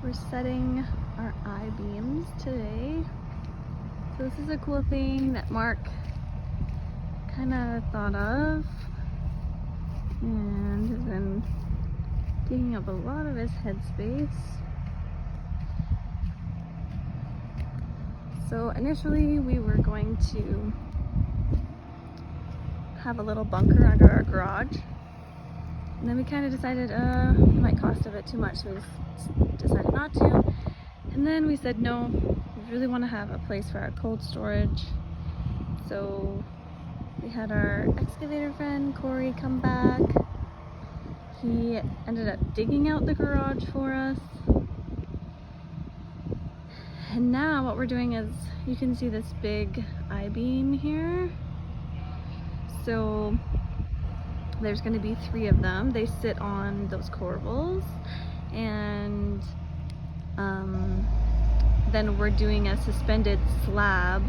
We're setting our I-beams today. So this is a cool thing that Mark kind of thought of and has been taking up a lot of his headspace. So initially we were going to have a little bunker under our garage, and then we kind of decided it might cost a bit too much, so we just decided not to. And then we said no, we really want to have a place for our cold storage. So we had our excavator friend Corey come back. He ended up digging out the garage for us. And now what we're doing is, you can see this big I-beam here. So there's going to be 3 of them. They sit on those corbels, and then we're doing a suspended slab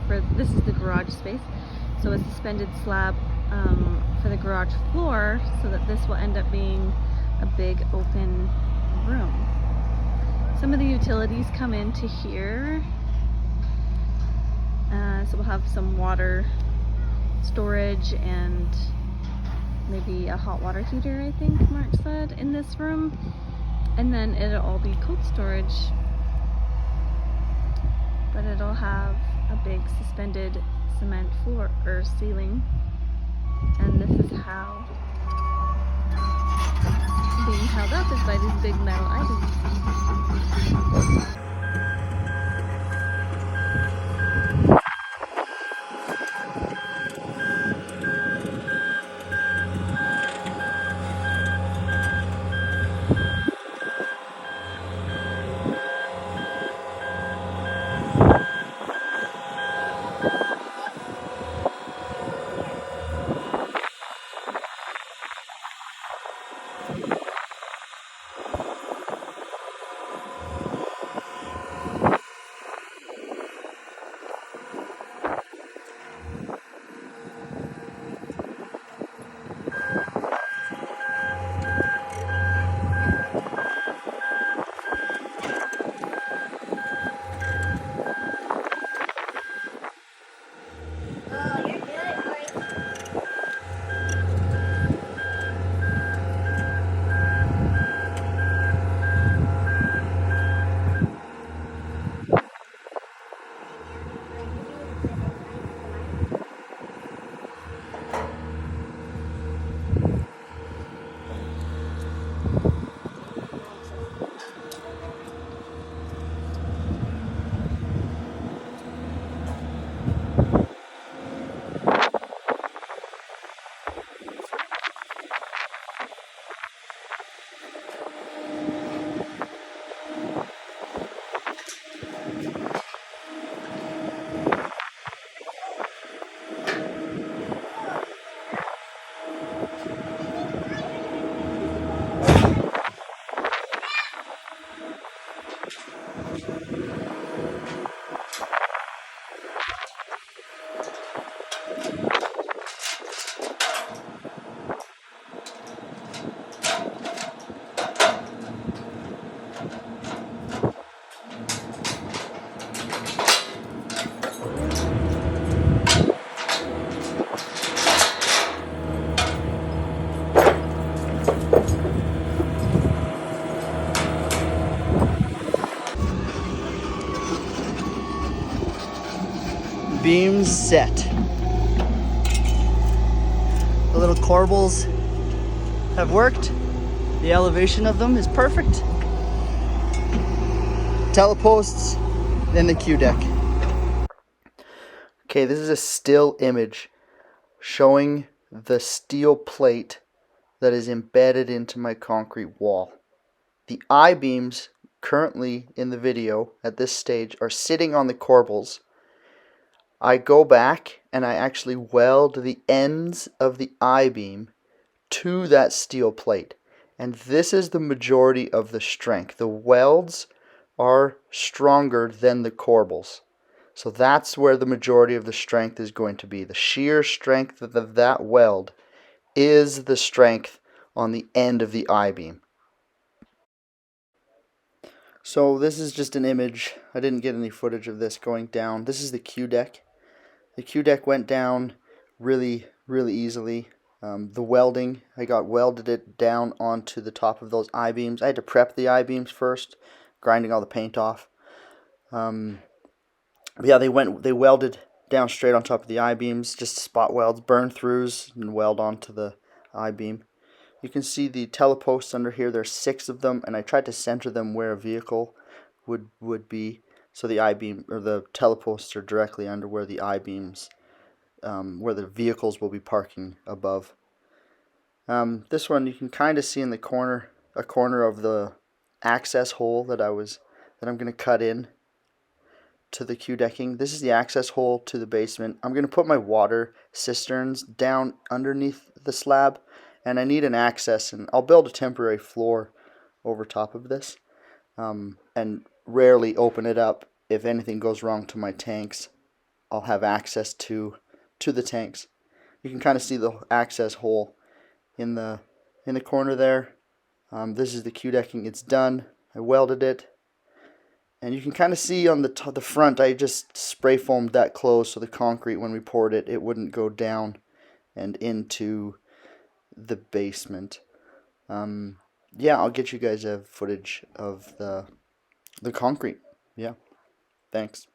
for, this is the garage space, so a suspended slab for the garage floor, so that this will end up being a big open room. Some of the utilities come into here, so we'll have some water storage and maybe a hot water heater, I think Mark said, in this room. And then it'll all be cold storage, but it'll have a big suspended cement floor or ceiling. And this is how being held up is by these big metal items. Beams set. The little corbels have worked. The elevation of them is perfect. Teleposts, then the Q deck. Okay, this is a still image showing the steel plate that is embedded into my concrete wall. The I-beams currently in the video at this stage are sitting on the corbels. I go back and I actually weld the ends of the I-beam to that steel plate. And this is the majority of the strength. The welds are stronger than the corbels. So that's where the majority of the strength is going to be. The shear strength of that weld is the strength on the end of the I-beam. So this is just an image. I didn't get any footage of this going down. This is the Q deck. The Q deck went down really easily. The welding, I welded it down onto the top of those I-beams. I had to prep the I-beams first, grinding all the paint off. But yeah, they welded down straight on top of the I-beams, just spot welds, burn throughs, and weld onto the I-beam. You can see the teleposts under here. There's 6 of them, and I tried to center them where a vehicle would be, so the I-beam or the teleposts are directly under where the I-beams, where the vehicles will be parking above. This one you can kind of see in the corner, a corner of the access hole that I'm going to cut in to the Q decking. This is the access hole to the basement. I'm going to put my water cisterns down underneath the slab, and I need an access, and I'll build a temporary floor over top of this, and rarely open it up. If anything goes wrong to my tanks, I'll have access to the tanks. You can kind of see the access hole in the corner there. This is the Q decking. It's done. I welded it. And you can kind of see on the front, I just spray foamed that closed so the concrete, when we poured it, it wouldn't go down and into the basement. Yeah, I'll get you guys a footage of the concrete. Yeah, thanks.